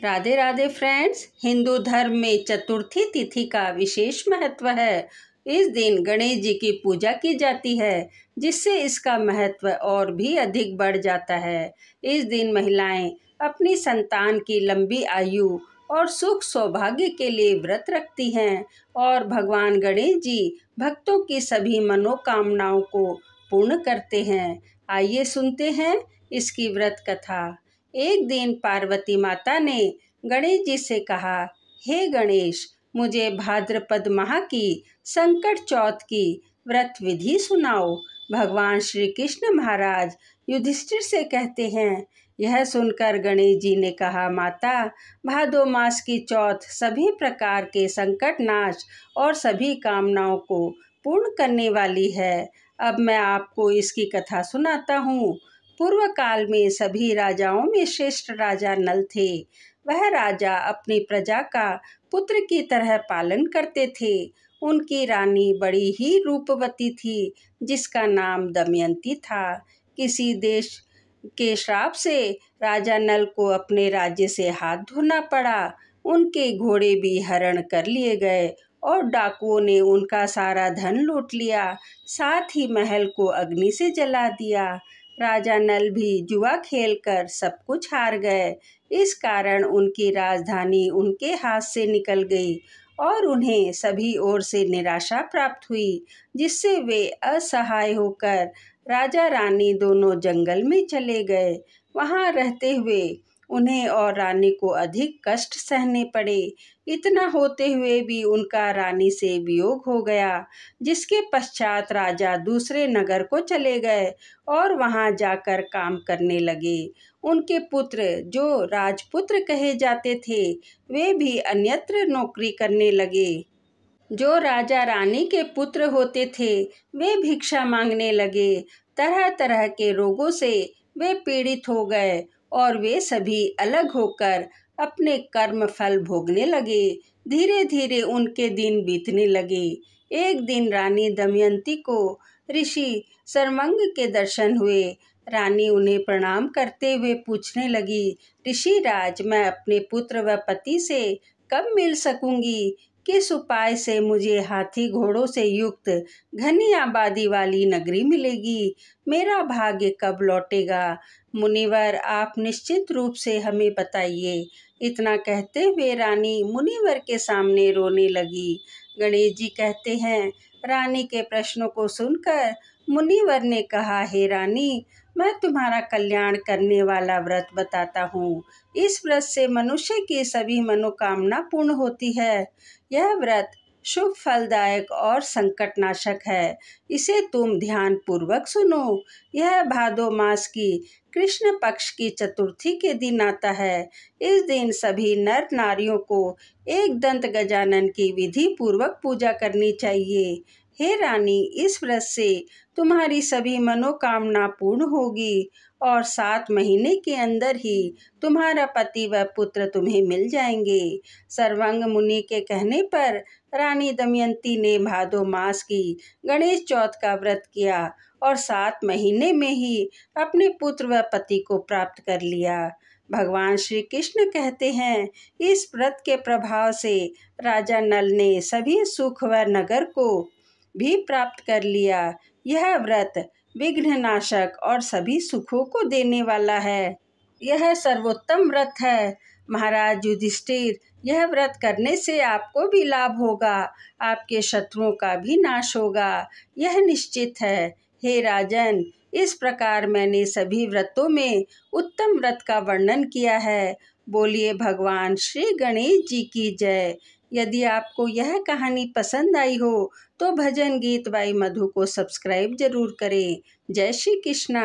Radhe Radhe friends. Hindu धर्म में चतुर्थी तिथि का विशेष महत्व है। इस दिन गणेश जी की पूजा की जाती है, जिससे इसका महत्व और भी अधिक बढ़ जाता है। इस दिन महिलाएं अपनी संतान की लंबी आयु और सुख सौभाग्य के लिए व्रत रखती हैं और भगवान गणेश जी भक्तों की सभी मनोकामनाओं को पूर्ण करते हैं। आइए सुनते हैं इसकी व्रत कथा। एक दिन पार्वती माता ने गणेश जी से कहा, हे गणेश, मुझे भाद्रपद माह की संकट चौथ की व्रत विधि सुनाओ। भगवान श्री कृष्ण महाराज युधिष्ठिर से कहते हैं। यह सुनकर गणेश जी ने कहा, माता, भादो मास की चौथ सभी प्रकार के संकट नाश और सभी कामनाओं को पूर्ण करने वाली है। अब मैं आपको इसकी कथा सुनाता हूँ। पूर्व काल में सभी राजाओं में श्रेष्ठ राजा नल थे। वह राजा अपनी प्रजा का पुत्र की तरह पालन करते थे। उनकी रानी बड़ी ही रूपवती थी, जिसका नाम दमयंती था। किसी देश के श्राप से राजा नल को अपने राज्य से हाथ धोना पड़ा। उनके घोड़े भी हरण कर लिए गए और डाकुओं ने उनका सारा धन लूट लिया, साथ ही महल को अग्नि से जला दिया। राजा नल भी जुआ खेलकर सब कुछ हार गए। इस कारण उनकी राजधानी उनके हाथ से निकल गई और उन्हें सभी ओर से निराशा प्राप्त हुई, जिससे वे असहाय होकर राजा रानी दोनों जंगल में चले गए। वहां रहते हुए उन्हें और रानी को अधिक कष्ट सहने पड़े। इतना होते हुए भी उनका रानी से वियोग हो गया, जिसके पश्चात राजा दूसरे नगर को चले गए और वहां जाकर काम करने लगे। उनके पुत्र, जो राजपुत्र कहे जाते थे, वे भी अन्यत्र नौकरी करने लगे। जो राजा रानी के पुत्र होते थे, वे भिक्षा मांगने लगे। तरह तरह के रोगों से वे पीड़ित हो गए और वे सभी अलग होकर अपने कर्म फल भोगने लगे। धीरे धीरे उनके दिन बीतने लगे। एक दिन रानी दमयंती को ऋषि सरमंग के दर्शन हुए। रानी उन्हें प्रणाम करते हुए पूछने लगी, ऋषिराज, मैं अपने पुत्र व पति से कब मिल सकूंगी? किस उपाय से मुझे हाथी घोड़ों से युक्त घनी आबादी वाली नगरी मिलेगी? मेरा भाग्य कब लौटेगा? मुनिवर, आप निश्चित रूप से हमें बताइए। इतना कहते हुए रानी मुनिवर के सामने रोने लगी। गणेश जी कहते हैं, रानी के प्रश्नों को सुनकर मुनिवर ने कहा, हे रानी, मैं तुम्हारा कल्याण करने वाला व्रत बताता हूँ। इस व्रत से मनुष्य की सभी मनोकामना पूर्ण होती है। यह व्रत शुभ, फलदायक और संकटनाशक है। इसे तुम ध्यान पूर्वक सुनो। यह भादो मास की कृष्ण पक्ष की चतुर्थी के दिन आता है। इस दिन सभी नर नारियों को एक दंत गजानन की विधि पूर्वक पूजा करनी चाहिए। हे रानी, इस व्रत से तुम्हारी सभी मनोकामना पूर्ण होगी और 7 महीने के अंदर ही तुम्हारा पति व पुत्र तुम्हें मिल जाएंगे। सर्वंग मुनि के कहने पर रानी दमयंती ने भादो मास की गणेश चौथ का व्रत किया और 7 महीने में ही अपने पुत्र व पति को प्राप्त कर लिया। भगवान श्री कृष्ण कहते हैं, इस व्रत के प्रभाव से राजा नल ने सभी सुख व नगर को भी प्राप्त कर लिया। यह व्रत विघ्ननाशक और सभी सुखों को देने वाला है। यह सर्वोत्तम व्रत है। महाराज युधिष्ठिर, यह व्रत करने से आपको भी लाभ होगा, आपके शत्रुओं का भी नाश होगा, यह निश्चित है। हे राजन, इस प्रकार मैंने सभी व्रतों में उत्तम व्रत का वर्णन किया है। बोलिए भगवान श्री गणेश जी की जय। यदि आपको यह कहानी पसंद आई हो तो भजन गीत बाई मधु को सब्सक्राइब जरूर करें। जय श्री कृष्णा।